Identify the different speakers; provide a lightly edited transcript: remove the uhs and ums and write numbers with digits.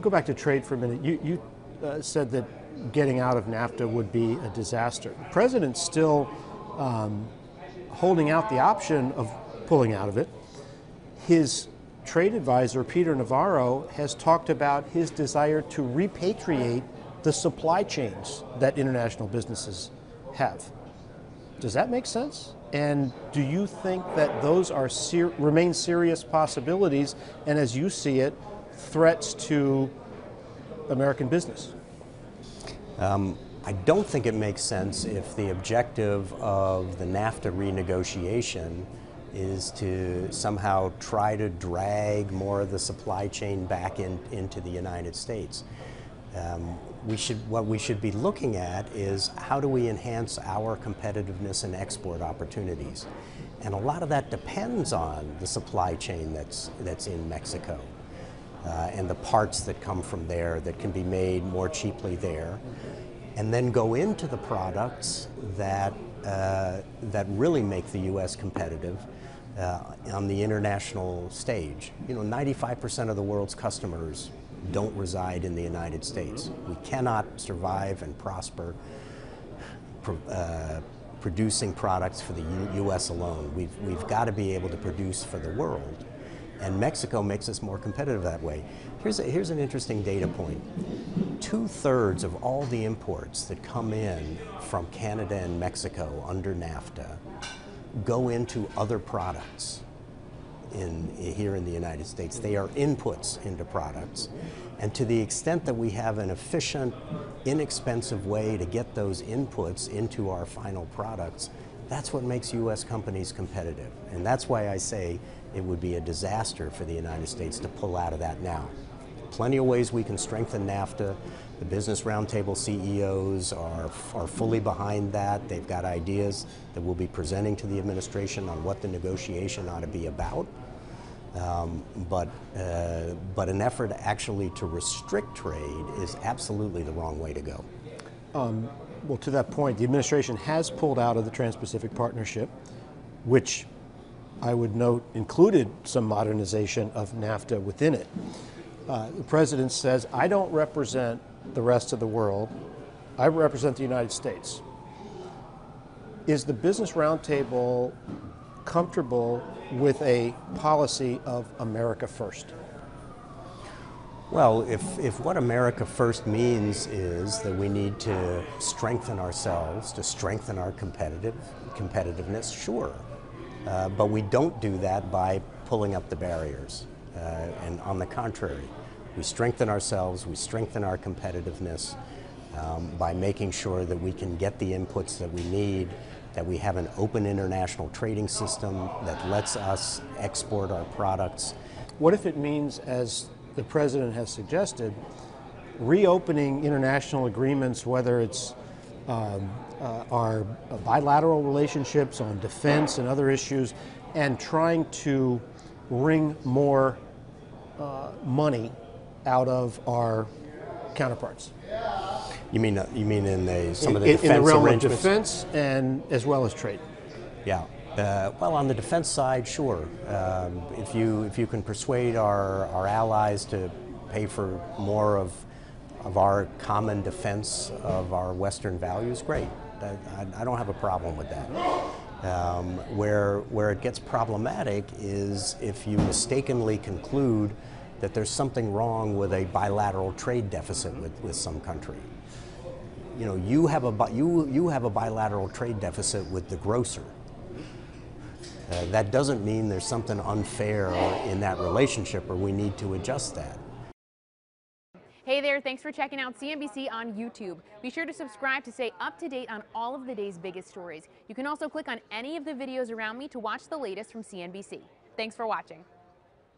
Speaker 1: Go back to trade for a minute. You said that getting out of NAFTA would be a disaster. The president's still holding out the option of pulling out of it. His trade advisor, Peter Navarro, has talked about his desire to repatriate the supply chains that international businesses have. Does that make sense? And do you think that those are remain serious possibilities, and as you see it, threats to American business?
Speaker 2: I don't think it makes sense if the objective of the NAFTA renegotiation is to somehow try to drag more of the supply chain back into the United States. What we should be looking at is how do we enhance our competitiveness and export opportunities. And a lot of that depends on the supply chain that's in Mexico and the parts that come from there that can be made more cheaply there, and then go into the products that really make the U.S. competitive on the international stage. 95% of the world's customers don't reside in the United States. We cannot survive and prosper producing products for the U.S. alone. We've got to be able to produce for the world, and Mexico makes us more competitive that way. Here's an interesting data point. 2/3 of all the imports that come in from Canada and Mexico under NAFTA go into other products here in the United States. They are inputs into products. And to the extent that we have an efficient, inexpensive way to get those inputs into our final products, that's what makes U.S. companies competitive. And that's why I say it would be a disaster for the United States to pull out of that now. Plenty of ways we can strengthen NAFTA. The Business Roundtable CEOs are fully behind that. They've got ideas that we'll be presenting to the administration on what the negotiation ought to be about. But an effort actually to restrict trade is absolutely the wrong way to go.
Speaker 1: Well, to that point, the administration has pulled out of the Trans-Pacific Partnership, which I would note included some modernization of NAFTA within it. The president says, I don't represent the rest of the world, I represent the United States. Is the Business Roundtable comfortable with a policy of America first?
Speaker 2: Well, if what America first means is that we need to strengthen ourselves, to strengthen our competitiveness, sure. But we don't do that by pulling up the barriers. And on the contrary, we strengthen ourselves, we strengthen our competitiveness by making sure that we can get the inputs that we need, that we have an open international trading system that lets us export our products.
Speaker 1: What if it means, as the president has suggested, reopening international agreements, whether it's our bilateral relationships on defense and other issues, and trying to wring more money out of our counterparts?
Speaker 2: You mean in some of the defense
Speaker 1: in the realm
Speaker 2: arrangements?
Speaker 1: of defense and as well as trade?
Speaker 2: Yeah. Well, on the defense side, sure. If you can persuade our allies to pay for more of our common defense of our Western values, great. I don't have a problem with that. Where it gets problematic is if you mistakenly conclude that there's something wrong with a bilateral trade deficit with some country. You have a bilateral trade deficit with the grocer. That doesn't mean there's something unfair in that relationship, or we need to adjust that.
Speaker 3: Hey there, thanks for checking out CNBC on YouTube. Be sure to subscribe to stay up to date on all of the day's biggest stories. You can also click on any of the videos around me to watch the latest from CNBC. Thanks for watching.